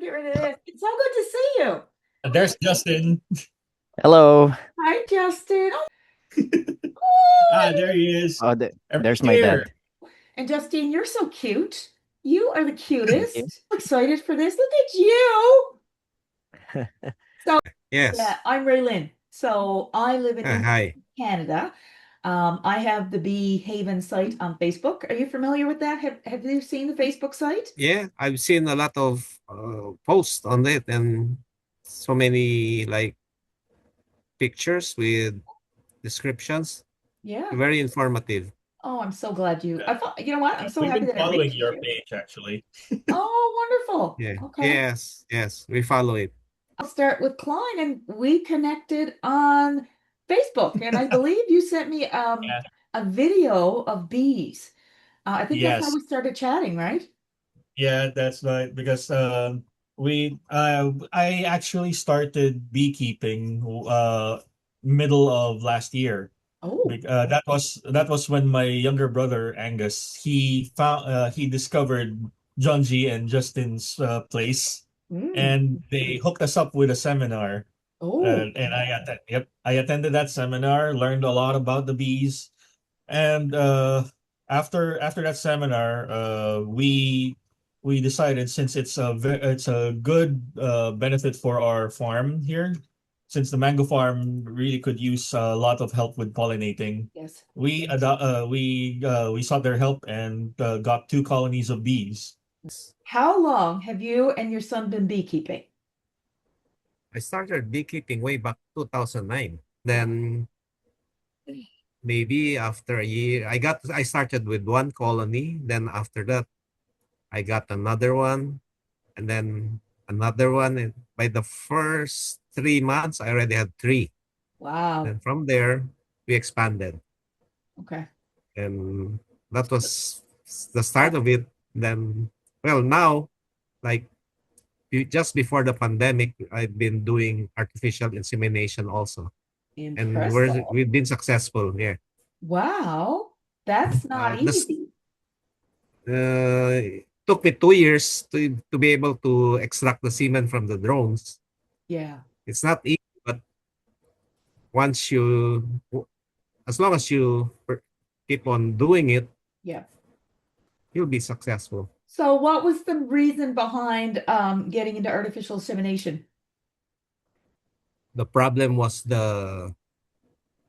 get rid of this. It's so good to see you. There's Justin. Hello. Hi, Justin. Oh, There he is. Oh, Everybody's there's my here. dad. and Justine, you're so cute. You are the Thank you. cutest. I'm excited for this. Look at you. So, yeah, Yes. I'm Raylyn. So I live in England, Hi. Canada. I have the Bee Haven site on Facebook. Are you familiar with that? Have you seen the Facebook site? Yeah, I've seen a lot of posts on it and so many like pictures with descriptions. Yeah. Very informative. Oh, I'm so glad you. I thought, you know what? I'm so We've happy been that it following reached your you. page actually. Oh, wonderful. Yeah. Okay. Yes. Yes. We follow it. I'll start with Kline, and we connected on Facebook, and I believe you sent me Yeah. a video of bees. I think that's how Yes. we started chatting, right? Yeah, that's right. Because we I actually started beekeeping middle of last year. Oh, That was when my younger brother Angus he discovered Jonji and Justin's place, mm. and they hooked us up with a seminar. Oh, I attended that seminar, learned a lot about the bees, and after that seminar, we decided, since it's a good benefit for our farm here, since the mango farm really could use a lot of help with pollinating. yes. We sought their help and got two colonies of bees. How long have you and your son been beekeeping? I started beekeeping way back 2009. Wow. Then maybe after a year, I started with one colony. Then after that, I got another one, and then another one. And by the first 3 months, I already had three. Wow. And from there, we expanded. Okay. And that was the start of it. Then, well, now, like just before the pandemic, I've been doing artificial insemination also, and Impressive. we've been successful. Yeah, Wow. That's not this easy. took me 2 years to be able to extract the semen from the drones. Yeah. It's not easy, but once you, as long as you keep on doing it, Yeah. you'll be successful. So what was the reason behind getting into artificial insemination? The problem was the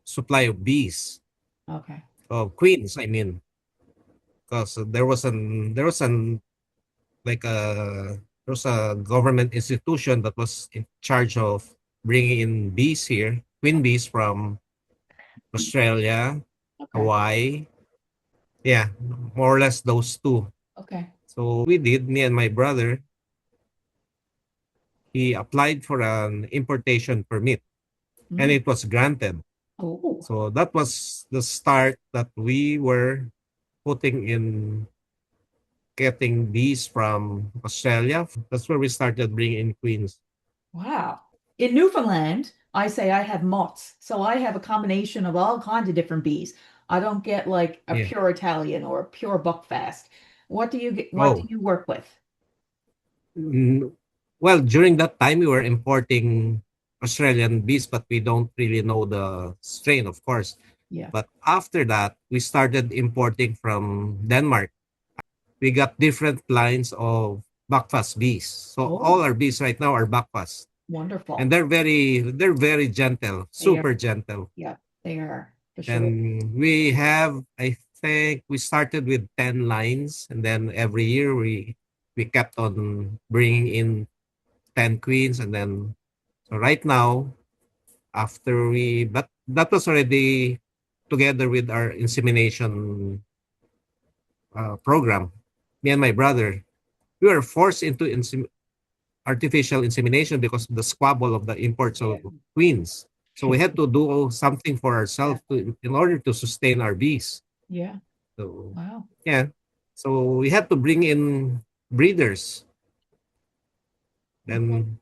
supply of bees, Okay. of queens, I mean, because there was an like a there was a government institution that was in charge of bringing in bees here, queen bees from Australia, Okay. Hawaii. Yeah, more or less those two. Okay. So we did, me and my brother, he applied for an importation permit and Mm. it was granted. Oh, So that was the start that we were putting in getting bees from Australia. That's where we started bringing in queens. wow. In Newfoundland, I say I have moths. So I have a combination of all kinds of different bees. I don't get like a Yeah. pure Italian or a pure Buckfast. What do you get, what do Oh, you work with? mm, well, during that time, we were importing Australian bees, but we don't really know the strain, of course. Yeah. But after that, we started importing from Denmark. We got different lines of Buckfast bees. So Oh, all our bees right now are Buckfast, and wonderful. they're very gentle, They are. super gentle. Yeah, they are for sure. And we have, I think, we started with 10 lines, and then every year we kept on bringing in 10 queens, and then so right now, after we but that was already together with our insemination program. Me and my brother, we were forced into artificial insemination because of the squabble of the imports Yeah. of queens. So we had to do something for Yeah. ourselves in order to sustain our bees. Yeah. So Wow. yeah, so we had to bring in breeders. Okay. Then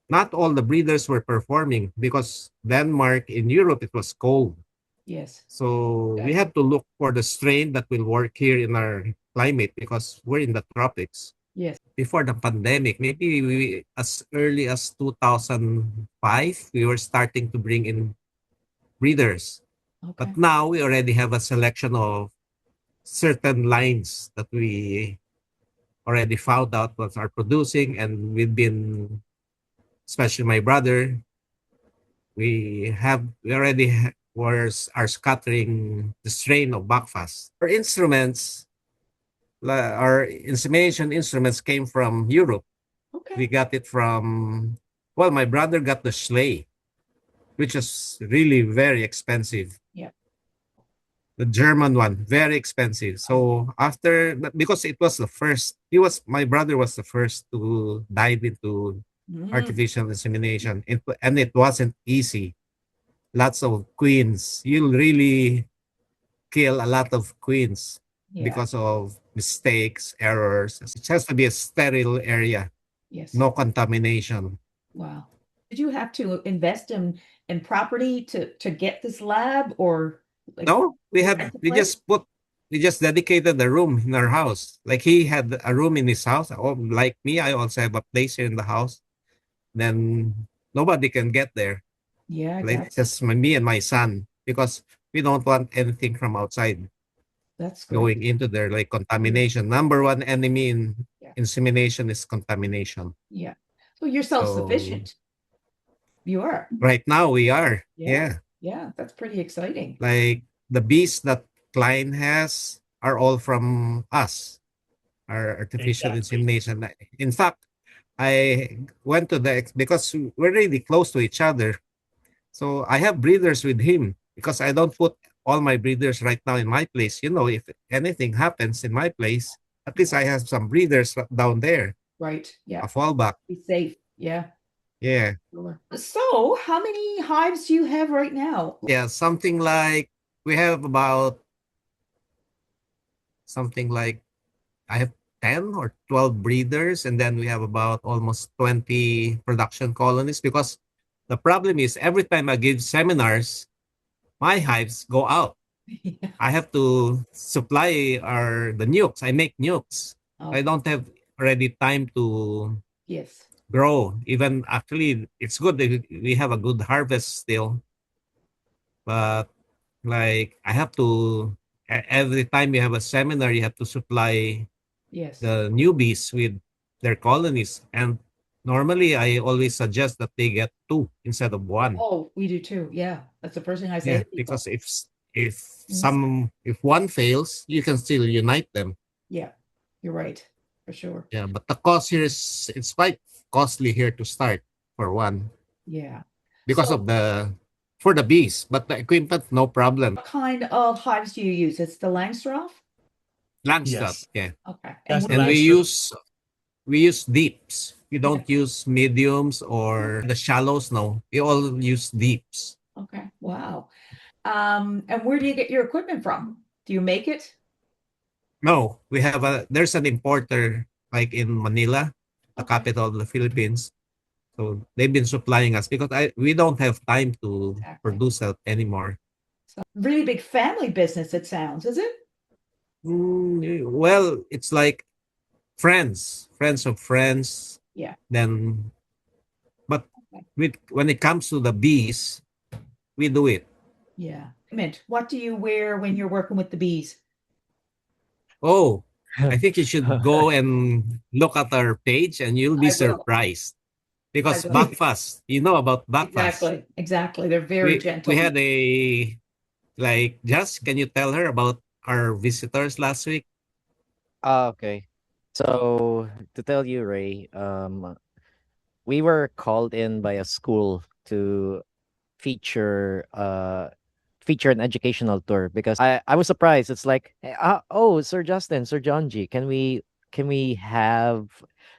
not all the breeders were performing because Denmark, in Europe, it was cold. Yes. So we Exactly. had to look for the strain that will work here in our climate because we're in the tropics. Yes. before the pandemic, maybe we as early as 2005, we were starting to bring in breeders. But Okay. now we already have a selection of certain lines that we already found out what are producing, and we've been, especially my brother, we already are scattering the strain of Buckfast. Our insemination instruments came from Europe. We Okay. got it from, well, my brother got the Schley, which is really very expensive. Yeah. The German one, very expensive. So because it was the first, my brother was the first to dive into Mm, artificial insemination. And it wasn't easy. Lots of queens. You'll really kill a lot of queens yeah. because of mistakes, errors. It has to be a sterile area, Yes. no contamination. Wow. Did you have to invest in property to get this lab or like No, rent a place? we just dedicated a room in our house. Like he had a room in his house. Oh, like me, I also have a place here in the house. Then nobody can get there. Yeah, I Like got it's just me and my son, because we don't want anything from outside that's great. going into there, like Yeah. contamination. Number one enemy in Yeah. insemination is contamination. Yeah. So you're So self-sufficient. You are. right now we are, Yeah. yeah. Yeah, that's pretty exciting. Like the bees that Kline has are all from us, our artificial Exactly. insemination. In fact, I went to because we're really close to each other. So I have breeders with him because I don't put all my breeders right now in my place. If anything happens in my place, at least Yeah. I have some breeders down there, Right. a Yeah. fallback. Be safe. Yeah. Yeah. Sure. So, how many hives do you have right now? Yeah. We have about something like, I have 10 or 12 breeders, and then we have about almost 20 production colonies, because the problem is every time I give seminars, my hives go out. Yeah. I have to supply the nukes. I make nukes. I Okay. don't have already time to Yes. grow. Even actually, it's good that we have a good harvest still, but like I have to, every time you have a seminar, you have to supply Yes. the newbies with their colonies. And normally, I always suggest that they get two instead of one. Oh, we do too. Yeah. That's the first thing I say Yeah, to people. because if one fails, you can still unite them. Yeah. You're right. For sure. Yeah, but the cost here is it's quite costly here to start, for one, Yeah. because So, of for the bees. But the equipment, no problem. what kind of hives do you use? It's the Langstroth? Langstroth, Yes. yeah. Okay. And That's what the do And you? we use deeps. We Yeah. don't use mediums or the shallows. No, we all use deeps. Okay. Wow. And where do you get your equipment from? Do you make it? No, there's an importer like in Manila, the Okay. capital of the Philippines. So they've been supplying us because we don't have time to Exactly. produce that anymore. So really big family business, it sounds, is it? Well, it's like friends of friends. Yeah. Then, but Okay. when it comes to the bees, we do it. Yeah. Mint, what do you wear when you're working with the bees? Oh, I think you should go and look at our page, and you'll be I will. surprised, I because will. Backfast, you know about Backfast. Exactly. Exactly. They're very We gentle had bees. can you tell her about our visitors last week? Okay. So to tell you, Ray, we were called in by a school to feature feature an educational tour because I was surprised. It's like, oh, Sir Justin, Sir Jonji, can we have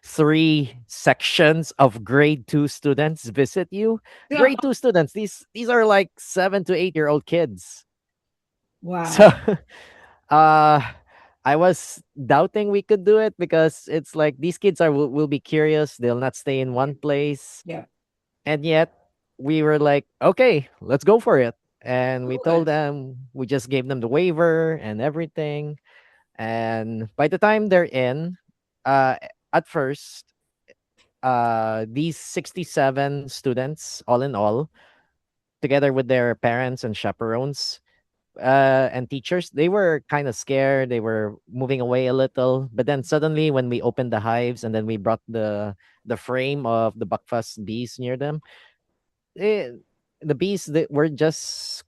three sections of grade two students visit you? Yeah. Grade two students. These are like 7 to 8 year old kids. So Wow. uh I was doubting we could do it because it's like these kids will be curious. They'll not stay in one place. Yeah. And yet we were like, okay, let's go for it. And we told Good. them, we just gave them the waiver and everything. And by the time they're in, uh at first, these 67 students, all in all, together with their parents and chaperones, and teachers, they were kind of scared. They were moving away a little. But then suddenly, when we opened the hives and then we brought the frame of the buckfast bees near them, eh, the bees that were just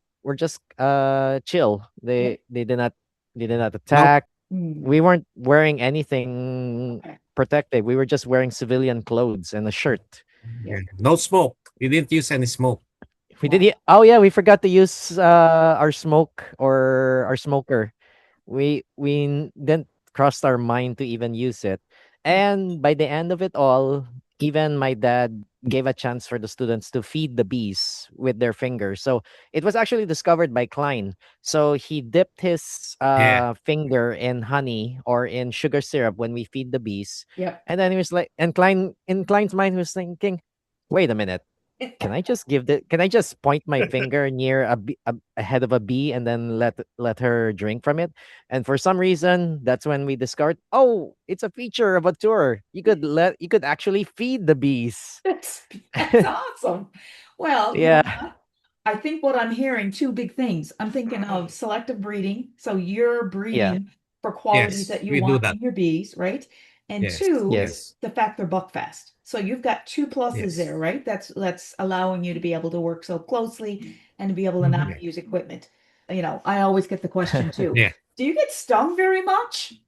chill. Yeah. They did not Nope. attack. Mm. We weren't wearing anything Okay. protective. We were just wearing civilian clothes and a shirt. Yeah. Yeah. No smoke. We didn't use any smoke. We did. Wow. Oh yeah, we forgot to use our smoke or our smoker. We didn't cross our mind to even use it. And by the end of it all, even my dad gave a chance for the students to feed the bees with their fingers. So it was actually discovered by Kline. So he dipped his Yeah. finger in honey or in sugar syrup when we feed the bees. Yeah. And then he was like, and Klein in Klein's mind he was thinking, wait a minute, can I just point my finger near a head of a bee and then let her drink from it? And for some reason, that's when we discovered, oh, it's a feature of a tour. You could actually feed the bees. That's awesome. Well, you know Yeah. what? I think what I'm hearing, two big things. I'm thinking of selective breeding. So you're Yeah. breeding for qualities Yes. that you We do want that. in your bees, right? And Yes. two, Yes. Yes. the fact they're buckfast. So you've got two pluses Yes. there, right? That's allowing you to be able to work so closely and to be able to Mhm. not use equipment. You know, I always get the question too. Yeah. Do you get stung very much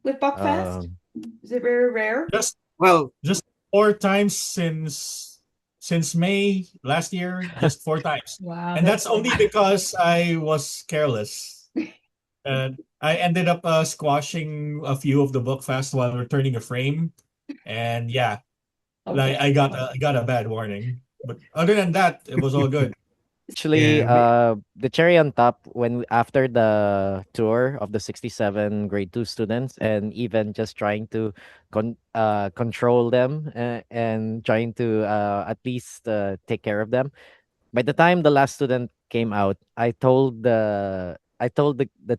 with buckfast? um, Is it very rare? Just Well, just 4 times since May last year, just 4 times. Wow, And that's that's only because I was careless. And I ended up squashing a few of the book fast while returning a frame. And yeah, like okay. I got a bad warning. But other than that, it was all good. Actually, yeah. We, the cherry on top after the tour of the 67 grade 2 students and even just trying to control them and trying to at least take care of them. By the time the last student came out, I told the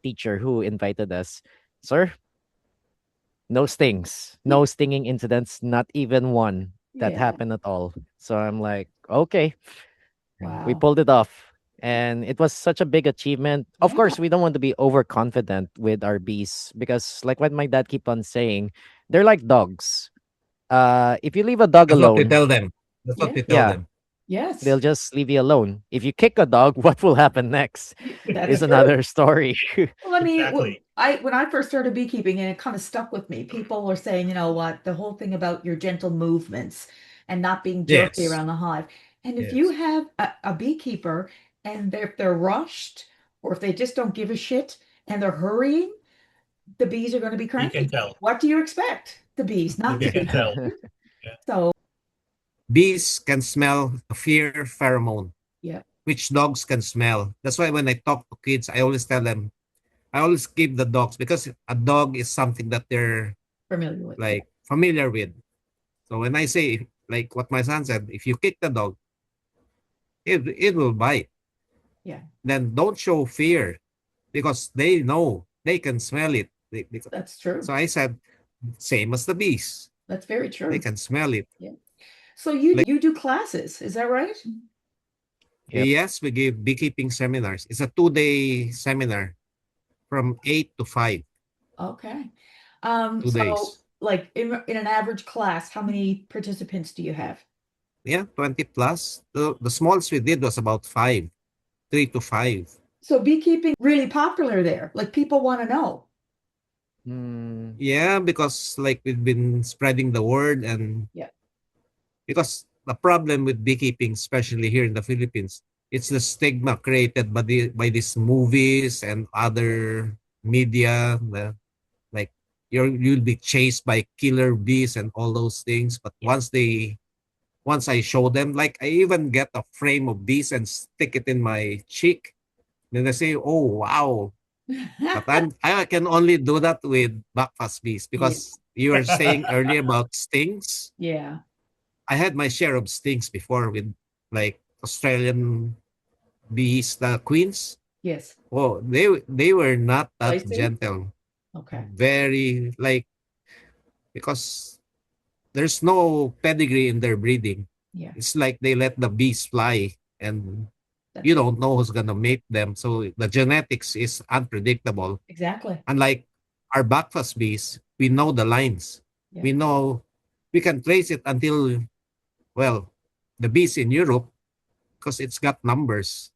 teacher who invited us, "Sir, no stings, no stinging incidents, not even one that Yeah. happened at all." So I'm like, "Okay." We Wow. pulled it off, and it was such a big achievement. Of Yeah. course, we don't want to be overconfident with our bees because, like what my dad keep on saying, they're like dogs. If you leave a dog that's what we alone, tell them. That's what Yeah. we tell yeah, them. Yes. they'll just leave you alone. If you kick a dog, what will happen next That's is true. another story. Well, I mean, Exactly. I when I first started beekeeping, and it kind of stuck with me. People were saying, you know what, the whole thing about your gentle movements and not being jerky Yes. around the hive. And if you Yes. have a beekeeper and if they're rushed or if they just don't give a shit and they're hurrying, the bees are going to be You can cranky. tell. What do you expect? The bees not You to Yeah. be can tell. cranky. Yeah. So, Bees can smell a fear pheromone, yeah, which dogs can smell. That's why when I talk to kids, I always tell them, I always keep the dogs because a dog is something that they're familiar with. Yeah, like familiar with. So when I say, like what my son said, if you kick the dog, it will bite. yeah, Then don't show fear because they know they can smell it. that's true. So I said, same as the bees, That's very they true. can smell it. Yeah. So you Like, you do classes, is that right? Yep. yes, we give beekeeping seminars. It's a 2 day seminar from 8 to 5, Okay. 2 days. So like in an average class, how many participants do you have? Yeah, 20 plus. The smallest we did was about 5, 3 to 5. So beekeeping really popular there. Like people want to know. Mm, Yeah, because like we've been spreading the word, and Yeah. because the problem with beekeeping, especially here in the Philippines, it's the stigma created by these movies and other media. Like you'll be chased by killer bees and all those things. But Yeah. once I show them, like I even get a frame of bees and stick it in my cheek. Then they say, "Oh wow!" But I can only do that with backfast bees Yeah. because you were saying earlier about stings. Yeah. I had my share of stings before with like Australian bees, the queens. Yes. Oh, they were not that Spicy. gentle. Okay. Very like because there's no pedigree in their breeding. Yeah, It's like they let the bees fly, and that's you it. don't know who's gonna mate them. So the genetics is unpredictable. Exactly. Unlike our backfast bees, we know the lines. Yeah. We know we can trace it until, well, the bees in Europe, because it's got numbers.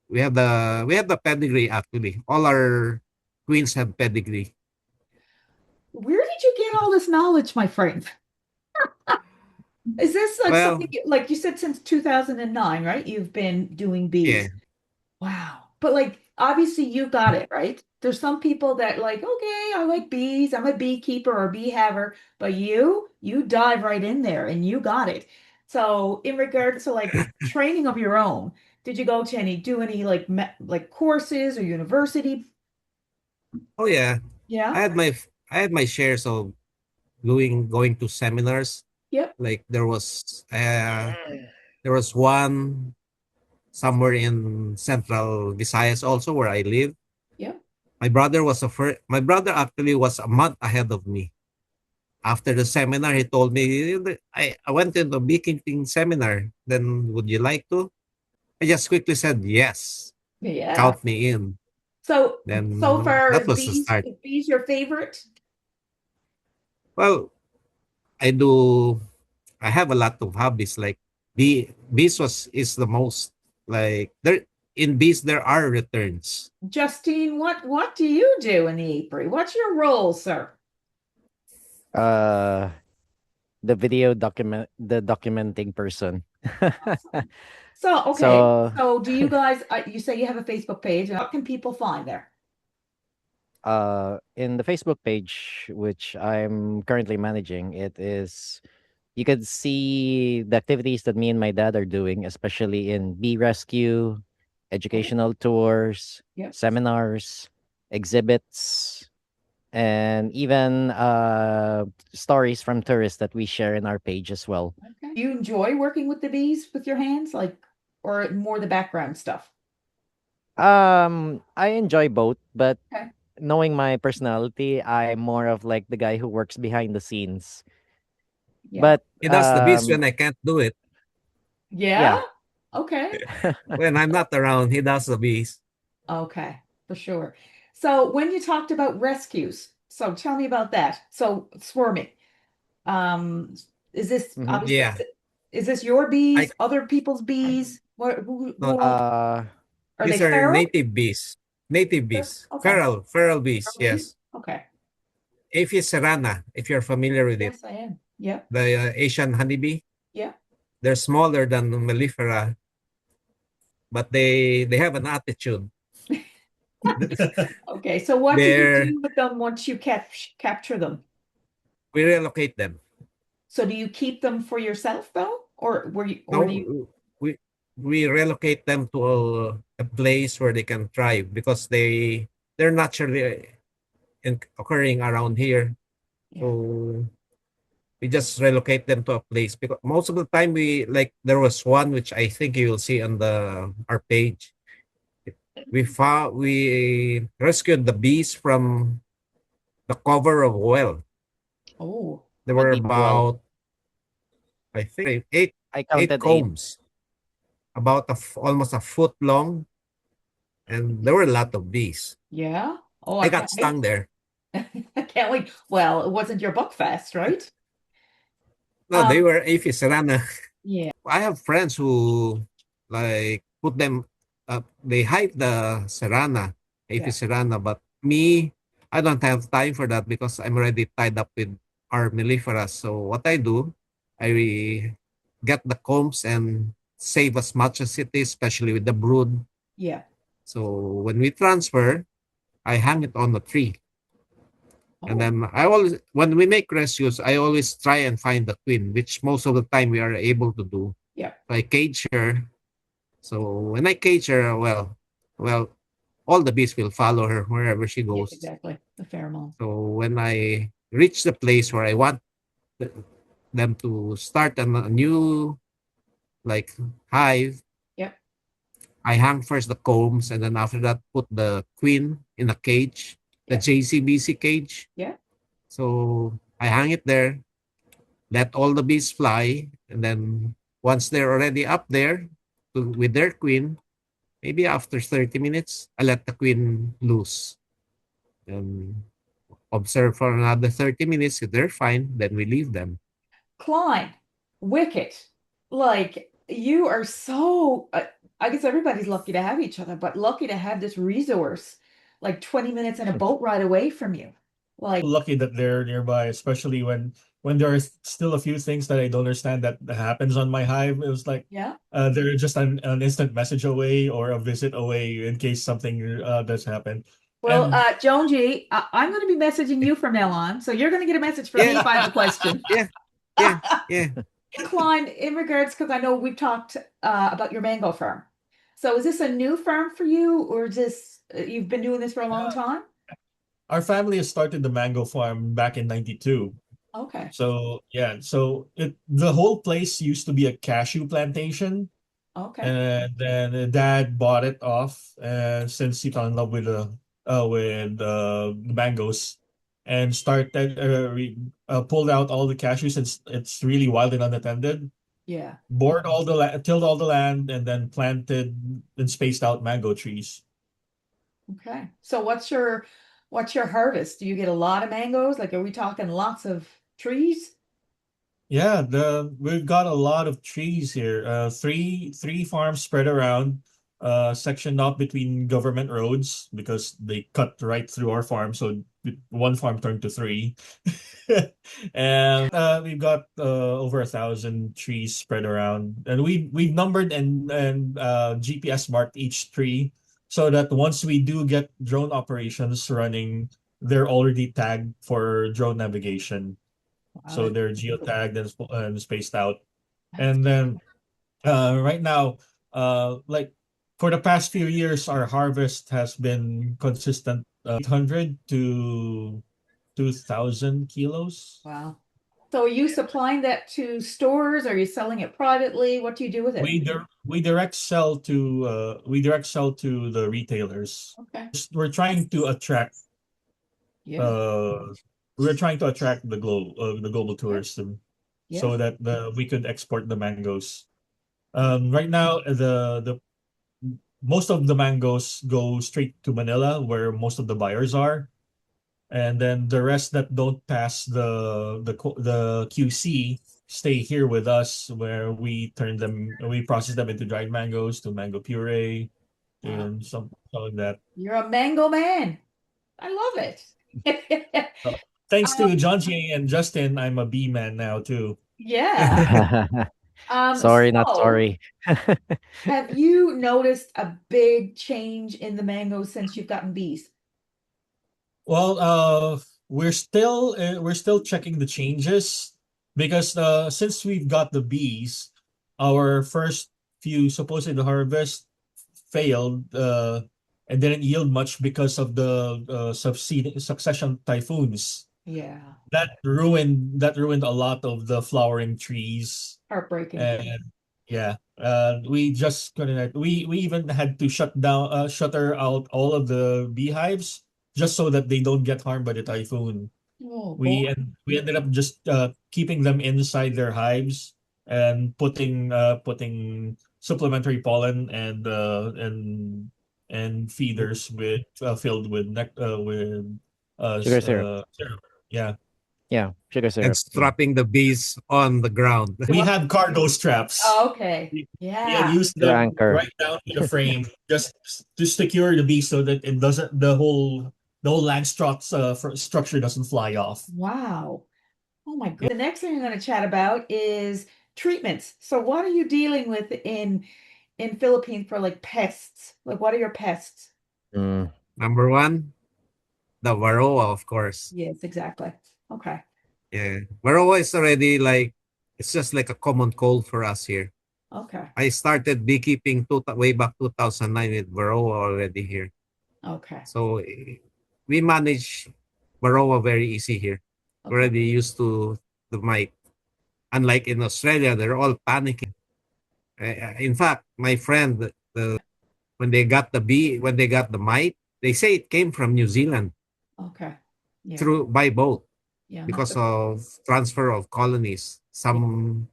We have the pedigree actually. All our queens have pedigree. Where did you get all this knowledge, my friend? Is this like something Well, like you said since 2009, right? You've been doing bees. yeah. Wow. But like obviously you got it, right? There's some people that like, okay, I like bees. I'm a beekeeper or bee haver, but you dive right in there and you got it. So in regards to like training of your own, did you go to do any like like courses or university? Oh yeah. Yeah. I had my shares of going to seminars. Yep. Like there was one somewhere in Central Visayas also where I live. Yep. My brother actually was a month ahead of me. After the seminar, he told me, I went into a beekeeping seminar. Then would you like to? I just quickly said yes. Yeah. Count me in. So so Then far that was the start. is bees your favorite? Well, I do. I have a lot of hobbies. Like bees is the most, like, there in bees there are returns. Justine, what do you do in the apiary? What's your role, sir? Uh, the documenting person. Awesome. So, okay. So, So, do you guys, you say you have a Facebook page. What can people find there? in the Facebook page, which I'm currently managing, it is you could see the activities that me and my dad are doing, especially in bee rescue, Oh, educational tours, yep. seminars, exhibits, and even stories from tourists that we share in our page as well. Okay. Do you enjoy working with the bees with your hands, like, or more the background stuff? I enjoy both, but Okay. knowing my personality, I'm more of like the guy who works behind the scenes. Yeah. But He does the bees when I can't do it. Yeah. yeah. Okay. When I'm not around, he does the bees. Okay. For sure. So, when you talked about rescues, so tell me about that. So, swarming. Um, is this Mhm. obviously Yeah. is this your I bees, other people's bees? What No, who all Uh are they these are feral? native bees. Native bees. Okay. Feral bees, Feral bees? yes. Okay. Aphis serrana, if you're familiar with it. Yes, I am. Yep. The Asian honeybee. Yep. They're smaller than mellifera, but they have an attitude. Okay. So what do you They're do with them once you capture them? We relocate them. So do you keep them for yourself though? Or do you No, we relocate them to a place where they can thrive, because they're naturally occurring around here. yeah. So we just relocate them to a place, because most of the time there was one which I think you will see on the our page. We rescued the bees from the cover of a well. Oh, There a were deep well. about, I think, I eight counted 8. combs, about almost a foot long, and there were a lot of bees. yeah. Oh, I I got can't wait. stung there. I can't wait. Well, it wasn't your book fest, right? No, they Um, were Aphis serrana. yeah. I have friends who, like, put them up. They hide the serrana, Yeah. Aphis serrana, but me, I don't have time for that because I'm already tied up with our melliferas. So what I do, I get the combs and save as much as it is, especially with the brood. Yeah. So when we transfer, I hang it on the tree. And Oh, then when we make rescues, I always try and find the queen, which most of the time we are able to do. yeah. I cage her. So when I cage her, well, all the bees will follow her wherever she Yes, goes. exactly. The pheromone. So when I reach the place where I want th- them to start a new, like, hive, Yep. I hang first the combs, and then after that put the queen in a cage, the Yep. JCBC cage. Yeah. So I hang it there. let all the bees fly, and then once they're already up there with their queen, maybe after 30 minutes, I let the queen loose and observe for another 30 minutes. If they're fine, then we leave them. Kline, Wicket, like you are so, I guess everybody's lucky to have each other, but lucky to have this resource like 20 minutes in a boat ride away from you. Like, Lucky that they're nearby, especially when there are still a few things that I don't understand that happens on my hive. It was like yeah. they're just an instant message away or a visit away in case something does happen. Well, And Jonji, I'm going to be messaging you from now on, so you're going to get a message from me Yeah, if I have a question. yeah, yeah, yeah. Klein, in regards, because I know we've talked about your mango farm. So is this a new farm for you, or is this you've been doing this for a long time? our family has started the mango farm back in '92. Okay. So yeah, so the whole place used to be a cashew plantation. Okay. And then dad bought it off since he fell in love with the mangoes and started pulled out all the cashews since it's really wild and unattended. Yeah. Bored all the tilled all the land and then planted and spaced out mango trees. Okay. So what's your harvest? Do you get a lot of mangoes? Like, are we talking lots of trees? Yeah, we've got a lot of trees here. Three farms spread around, sectioned off between government roads because they cut right through our farm. So one farm turned to three, and we've got over 1,000 trees spread around, and we've numbered and GPS marked each tree so that once we do get drone operations running, they're already tagged for drone navigation. Wow, So they're geotagged and spaced out. that's And then right now, like for the past few years, our harvest has been consistent, 800 to 2,000 kilos. wow. So are you supplying that to stores? Are you selling it privately? What do you do with it? We direct sell to the retailers. Okay. We're trying to attract Yeah. uh we're trying to attract the global Yeah. tourism Yeah. so that we could export the mangoes. Right now, the most of the mangoes go straight to Manila, where most of the buyers are, and then the rest that don't pass the QC stay here with us, where we process them into dried mangoes to mango puree Wow. and something like that. You're a mango man. I love it. Uh, Thanks to Um, Jonji and Justin, I'm a bee man now too. yeah. Sorry, not So sorry. have you noticed a big change in the mangoes since you've gotten bees? Well, we're still checking the changes because since we've got the bees, our first few supposed harvest failed and didn't yield much because of the succession typhoons. Yeah. That ruined a lot of the flowering trees. Heartbreaking. And yeah, we just couldn't. We even had to shutter out all of the beehives just so that they don't get harmed by the typhoon. Oh boy. We ended up just keeping them inside their hives and putting supplementary pollen and feeders with filled with Sugar syrup. syrup. Yeah, Yeah, sugar And syrup. Yeah. strapping the bees on the ground. we have cargo straps. Oh, okay. We had Yeah. used To them anchor. right down to the frame just to secure the bees so that it doesn't the whole structure doesn't fly off. Wow. Oh my God. The next thing I'm going to chat about is treatments. So what are you dealing with in Philippines for like pests? Like what are your pests? Mm. Number one, the varroa, of course. Yes, exactly. Okay. Yeah, varroa is already like it's just like a common cold for us here. Okay. I started beekeeping way back 2009 with varroa already here. Okay. So we manage varroa very easy here. We're Okay. already used to the mite. Unlike in Australia, they're all panicking. In fact, my friend, when they got the mite, they say it came from New Zealand Okay. Yeah. through by boat. Yeah, not because the of transfer of colonies. yeah.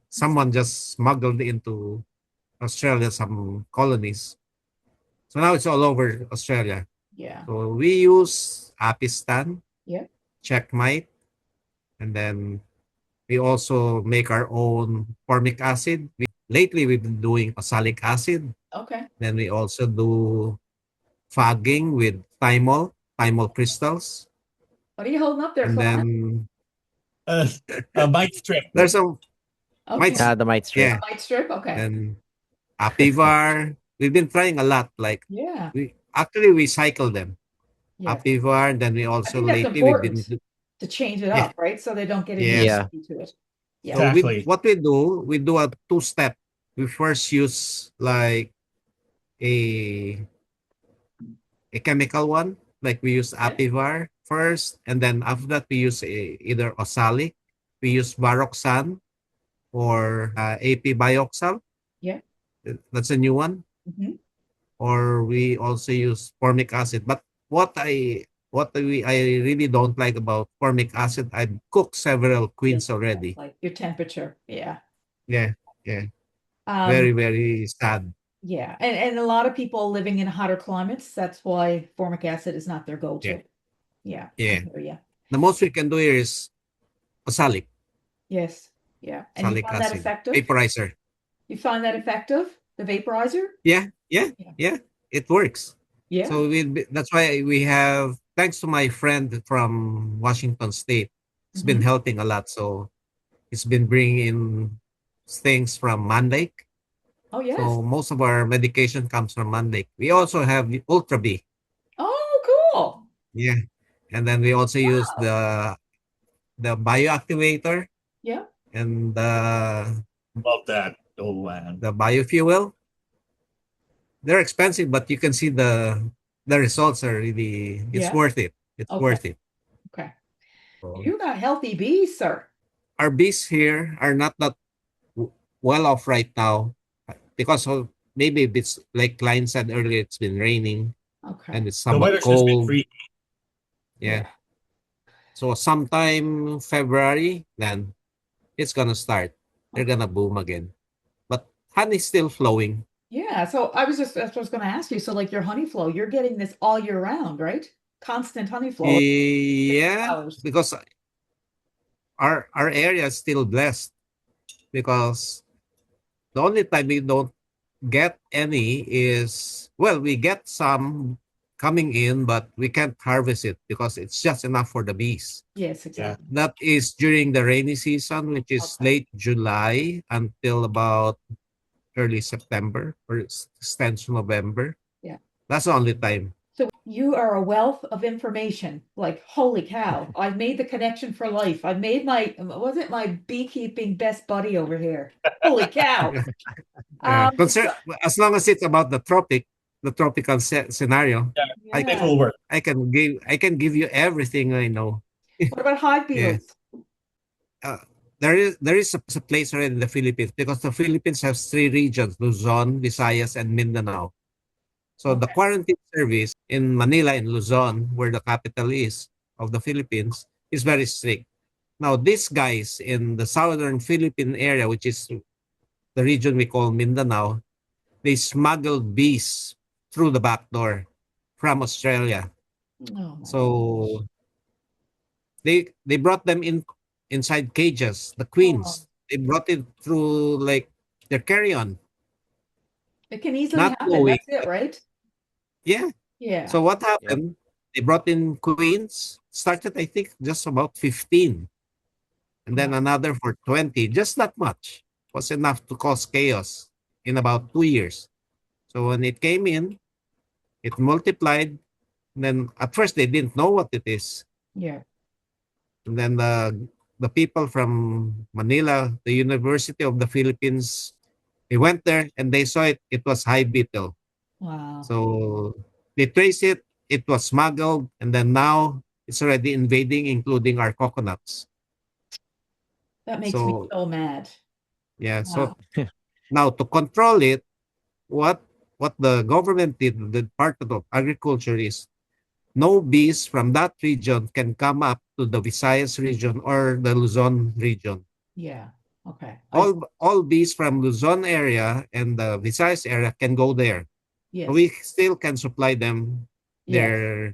Someone just smuggled into Australia some colonies. So now it's all over Australia. Yeah. So we use Apistan, Yeah. Checkmate, and then we also make our own formic acid. Lately we've been doing oxalic acid. Okay. Then we also do fogging with thymol crystals. What are you holding up there, And Kline? then Uh, a bite strip. there's some Okay. mites, The might strip. yeah, Light strip. Okay. and Apivar. We've been trying a lot. Like Yeah. we cycle them. Yes. Apivar, then we I also think that's lately we've been important to change it yeah, up, right? So they don't get yes. Yeah. immune to it. Yeah. So with Exactly. what we do a two-step. We first use like a a chemical one, like we use Yeah. Apivar first, and then after that we use either oxalic, we use Varoxan or AP Bioxal. Yeah. That's a new one, Hmm. or we also use formic acid. But I really don't like about formic acid, I've cooked several queens already. Like your temperature. Yeah. Yeah, yeah, Um, very very sad. yeah. And a lot of people living in hotter climates, that's why formic acid is not their Yeah, go-to. Yeah, I yeah. hear you. The most we can do here is oxalic, Yes. Yeah. And you oxalic find that acid effective? vaporizer. You find that effective? The vaporizer? Yeah, yeah, Yeah. yeah. It works. Yeah. So that's why we have, thanks to my friend from Washington State, it's been Hmm. helping a lot. So it's been bringing in things from Manlake. Oh, yes. So most of our medication comes from Manlake. We also have the Ultra B. Oh, cool. Yeah. And then we also use Wow. the bioactivator Yeah. and Love that. Oh man. the biofuel. They're expensive, but you can see the results are really, it's Yeah. worth it. It's Okay. worth it. Okay. So You got healthy bees, sir. our bees here are not that well off right now because of maybe it's like Kline said earlier, it's been raining Okay. and it's The somewhat weather's just been cold. free. Yeah. Yeah. So sometime February, then it's gonna start. They're Okay. gonna boom again. But honey's still flowing. Yeah. So that's what I was going to ask you. So like your honey flow, you're getting this all year round, right? Constant honey flow, different Yeah, flowers. because our area is still blessed because the only time we don't get any is, well, we get some coming in, but we can't harvest it because it's just enough for the bees. Yes, Yeah. exactly. That is during the rainy season, which is Okay. late July until about early September or extends to November. Yeah. That's the only time. So you are a wealth of information. Like, holy cow, I've made the connection for life. I've made my, was it my beekeeping best buddy over here? Holy cow. So, As long as it's about the tropical scenario, Yeah. I It yeah. will work. I can give you everything I know. What about hive Yeah. beetles? Uh, there is a place already in the Philippines because the Philippines has three regions: Luzon, Visayas, and Mindanao. So the Okay. quarantine service in Manila and Luzon, where the capital is of the Philippines, is very strict. Now these guys in the southern Philippine area, which is the region we call Mindanao, they smuggled bees through the back door from Australia. Oh my gosh. So they brought them inside cages, the Oh, queens. They brought it through like their carry-on, it can easily not happen. knowing. That's it, right? Yeah. Yeah. So what Yep. happened? They brought in queens, started I think just about 15, and then Wow. another for 20, just that much. Was enough to cause chaos in about 2 years. So when it came in, it multiplied. And then at first they didn't know what it is. Yeah. And then the people from Manila, the University of the Philippines, they went there and they saw it. It was high beetle. Wow. So they traced it. It was smuggled, and then now it's already invading, including our coconuts. That makes me So so mad. yeah. So Wow. now to control it, what what the government did, the Department of Agriculture, is no bees from that region can come up to the Visayas region or the Luzon region. Yeah. Okay. All bees from Luzon area and the Visayas area can go there. We Yes. still can supply them Yes.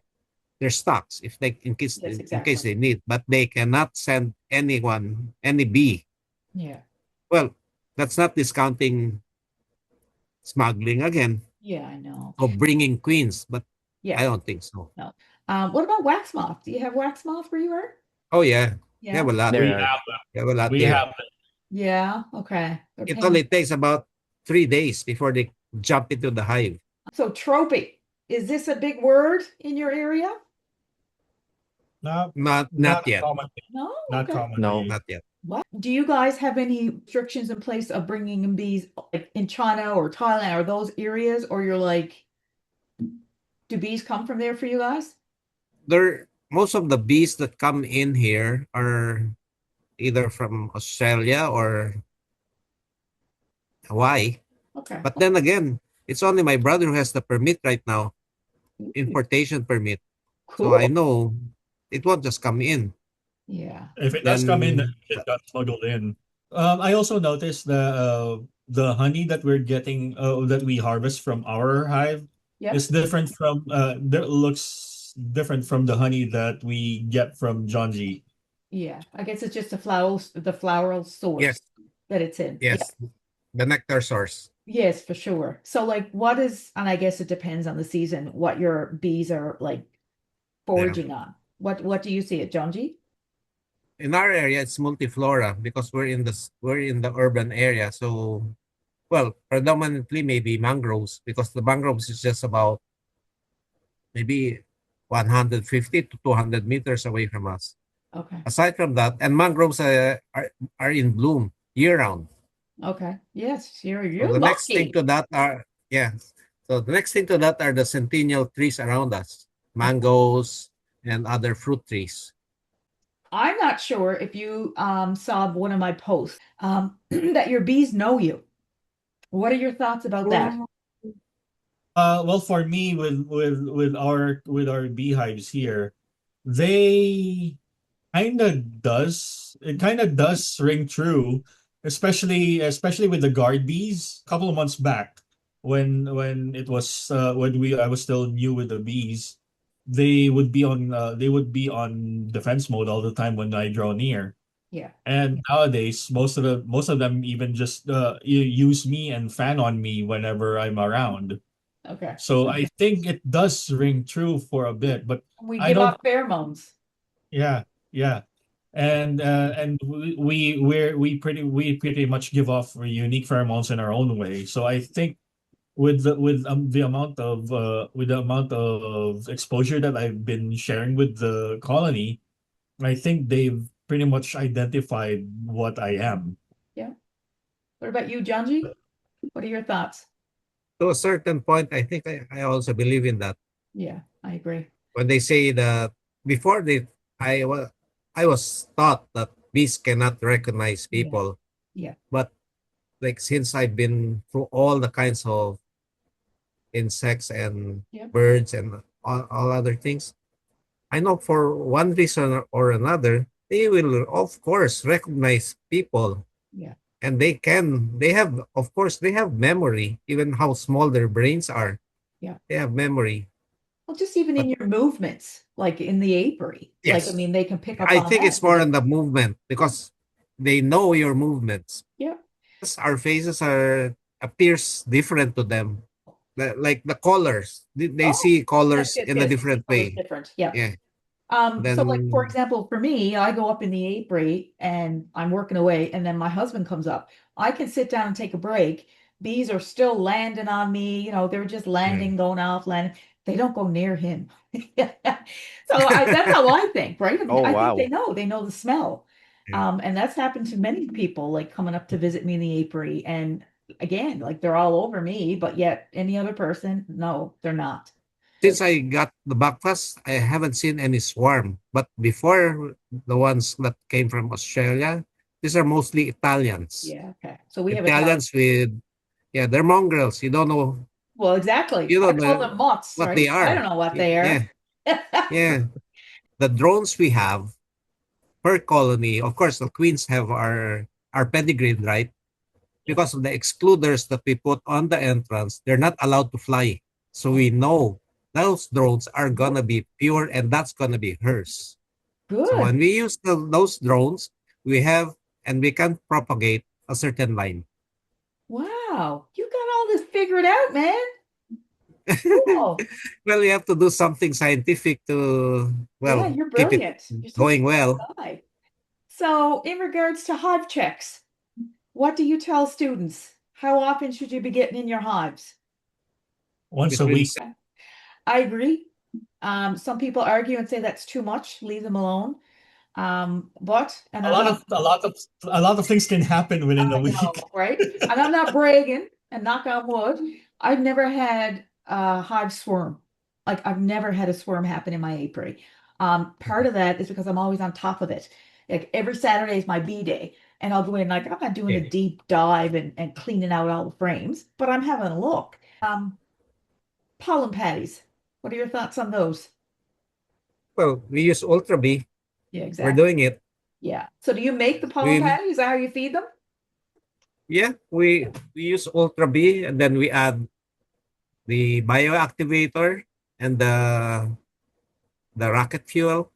their stocks if they Yes, in case exactly. they need, but they cannot send anyone any bee. Yeah. Well, that's not discounting smuggling again Yeah, I know. or bringing queens, but I Yes. don't think so. No. What about wax moth? Do you have wax moth where you are? Oh yeah, we have Yeah. a lot. There We are. have We have a lot we here. have Yeah. Okay. They're It paying. only takes about 3 days before they jump into the hive. So trophy, is this a big word in your area? not Not not yet. common, No? not Okay. No. commonly. Not yet. What? Do you guys have any restrictions in place of bringing in bees like in China or Thailand or those areas? Or you're like, do bees come from there for you guys? Most of the bees that come in here are either from Australia or Hawaii. Okay. But then again, it's only my brother who has the permit right now, importation permit. So I Cool. know it won't just come in. Yeah. If it does come in, Then it got smuggled in. I also noticed the honey that we're getting, that we harvest from our hive is Yep. different from that looks different from the honey that we get from Jonji. Yeah. I guess it's just the floral source yes, that it's in. Yeah. yes, the nectar source. Yes, for sure. So like what is, and I guess it depends on the season, what your bees are like Yeah. foraging on. What do you see at Jonji? In our area, it's multiflora because we're in the urban area. So well, predominantly maybe mangroves because the mangroves is just about maybe 150 to 200 meters away from us. Okay. Aside from that, and mangroves are in bloom year round. Okay. Yes, you're So you're the next thing lucky. to that are yeah. So the next thing to that are the centennial trees around us, Okay. mangoes and other fruit trees. I'm not sure if you saw one of my posts that your bees know you. What are your thoughts about that? Mm. Well, for me, with our beehives here, they kind of does ring true, especially with the guard bees. A couple of months back, when it was when we I was still new with the bees, they would be on defense mode all the time when I draw near. Yeah. And nowadays, most of them even just use me and fan on me whenever I'm around. Okay. So I think it does ring true for a bit, but We I give don't. off pheromones. Yeah, yeah, and we pretty much give off unique pheromones in our own way. So I think with the amount of exposure that I've been sharing with the colony, I think they've pretty much identified what I am. Yeah. What about you, Jonji? What are your thoughts? To a certain point, I think I also believe in that. Yeah, I agree. When they say that before they, I was I was taught that bees cannot recognize Yeah. people, Yeah. but like since I've been through all the kinds of insects and Yep. birds and all other things, I know for one reason or another, they will of course recognize people Yeah. and they have of course they have memory, even how small their brains are. Yeah. They have memory. Well, just even in But your movements, like in the apiary, like I yes, mean, they can pick up I on think that it's more because on the movement yeah, because they know your movements. yeah. Yes, our faces are appears different to them. Like the colors, they Oh, see yes, colors yes, in a yes. You see different colors way. different. Yeah. Yeah. So like for Then example, for me, I go up in the apiary and I'm working away, and then my husband comes up. I can sit down and take a break. Bees are still landing on me, they're just yeah. landing, going off, landing. They don't go near him. So that's how I think, right? I mean, Oh, I think wow. they know the smell. Yeah. And that's happened to many people, like coming up to visit me in the apiary. And again, like they're all over me, but yet any other person, no, they're not. Since I got the breakfast, I haven't seen any swarm. But before the ones that came from Australia, these are mostly Italians. Yeah, okay. So we have Italian. Italians with yeah, they're mongrels. Well, exactly. You I don't call know them mutts, what right? they I don't are. know what they Yeah, are. yeah. The drones we have. per colony. Of course, the queens have our pedigree, right? Because of the excluders that we put on the entrance, they're not allowed to fly. So we know those drones are gonna be pure, and that's gonna be hers. So Good. when we use those drones, we have and we can propagate a certain line. Wow. You got all this figured out, man. Cool. Well, you have to do something scientific to, Yeah, well, you're keep it brilliant. You're such a going smart well. guy. So, in regards to hive checks, what do you tell students? How often should you be getting in your hives? Once a Between week. se- I agree. Some people argue and say that's too much, leave them alone. And A I'm lot not, of a lot of a lot of things can happen within a I week. know, right? And I'm not bragging, and knock on wood, I've never had a hive swarm. Like I've never had a swarm happen in my apiary. Part of that is because I'm always on top of it. Like every Saturday is my bee day, and I'll go in like I'm not doing a Okay. deep dive and cleaning out all the frames, but I'm having a look. Pollen patties. What are your thoughts on those? Well, we use Ultra B. Yeah, We're exactly. doing it. Yeah. So do you make the pollen We patties? Is that how you feed them? Yeah, we use Ultra B, and then we add the bioactivator and the rocket fuel,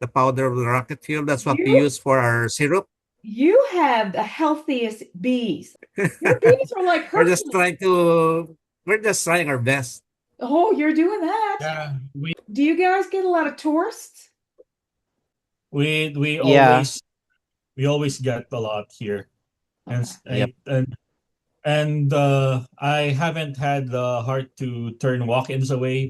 the powder of the rocket fuel. That's what we You use for our syrup. you have the healthiest bees. Your bees are like we're just Hercules. trying to we're just trying our best. Oh, you're doing that. Yeah, Do you guys get a lot of tourists? we we Yeah. always we always get a lot here, and Okay. s- Yep. and I haven't had the heart to turn walk-ins away.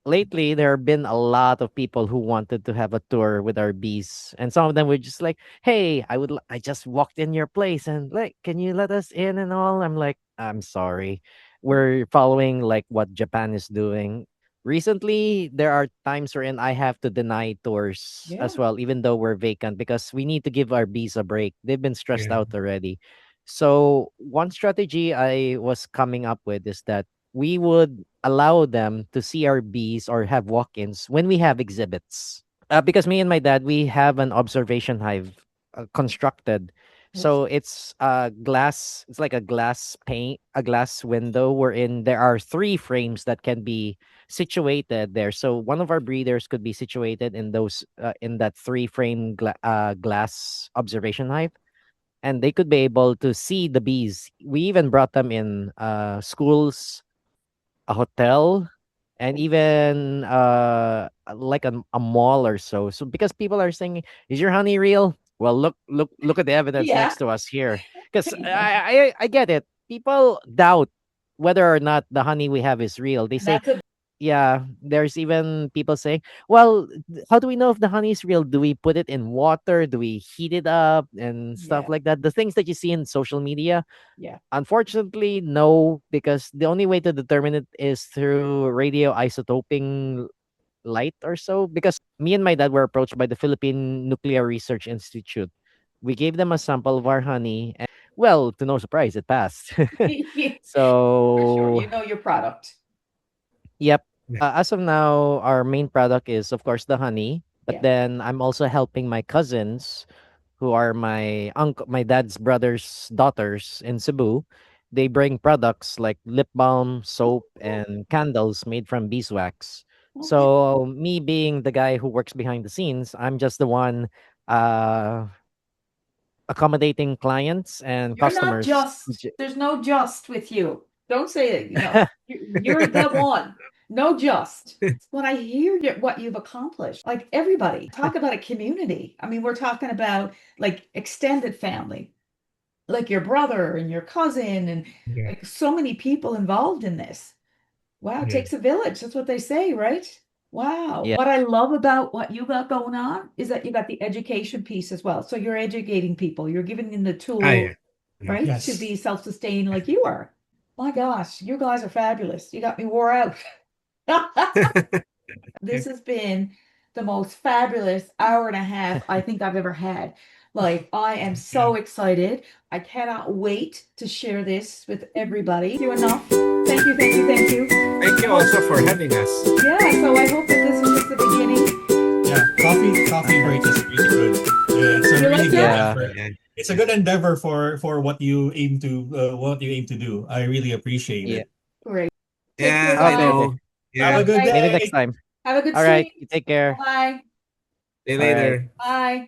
Lately there have been a lot of people who wanted to have a tour with our bees, and some of them were just like, hey, I just walked in your place and like, can you let us in and all. I'm like, I'm sorry, we're following like what Japan is doing. Recently there are times wherein I have to deny tours Yeah. as well, even though we're vacant, because we need to give our bees a break. They've been stressed Yeah. out already. So one strategy I was coming up with is that we would allow them to see our bees or have walk-ins when we have exhibits. Because me and my dad, we have an observation hive constructed. That's So it's a glass. It's like a glass pane, a glass window, wherein there are three frames that can be situated there. So one of our breeders could be situated in those in that three-frame glass observation hive, and they could be able to see the bees. We even brought them in schools, a hotel, and even like a mall or so. So because people are saying, "Is your honey real?" Well, look at the evidence yeah. next to us here. Because Yeah. I get it. People doubt whether or not the honey we have is real. They And say, that's a yeah, there's even people saying, well, how do we know if the honey is real? Do we put it in water? Do we heat it up and stuff yeah. like that? The things that you see in social media. Yeah. Unfortunately, no, because the only way to determine it is through radioisotoping light or so. Because me and my dad were approached by the Philippine Nuclear Research Institute. We gave them a sample of our honey, and well, to no surprise, it passed. For sure. So, You know your product. yep. Yeah. As of now, our main product is, of course, the honey. But Yeah. then I'm also helping my cousins, who are my dad's brother's daughters in Cebu. They bring products like lip balm, soap, Oh, and candles made from beeswax. okay. So me being the guy who works behind the scenes, I'm just the one uh, accommodating clients and You're not customers. just. There's no just with you. Don't say it. You're the one. No just. When I hear what you've accomplished, like everybody, talk about a community. I mean, we're talking about like extended family, like your brother and your cousin, and Yeah. like so many people involved in this. Wow, it Yeah. takes a village. That's what they say, right? Wow. Yeah, What I love about what you got going on is that you got the education piece as well. So you're educating people, you're giving them the Ah, tools, yeah. Yeah. right, to Yes. be self-sustaining like you are. My gosh, you guys are fabulous. You got me wore out. This has been the most fabulous hour and a half I think I've ever had. Like, I am Yeah. so excited. I cannot wait to share this with everybody. Thank you enough. Thank you, thank you, thank you. Thank I you hope, also for having us. yeah, so I hope that this is just the beginning. Yeah, coffee Okay. break is really good. Yeah, it's a You really like good that? Yeah. effort. Yeah. It's a good endeavor for what you aim to do. I really appreciate Yeah. it. Great. Take care, Yeah, I Okay. guys. Okay. know. Have a Yeah. good Bye. Maybe next day. time. Have a good All right. sleep. You take care. Bye. See you All right. later. Bye.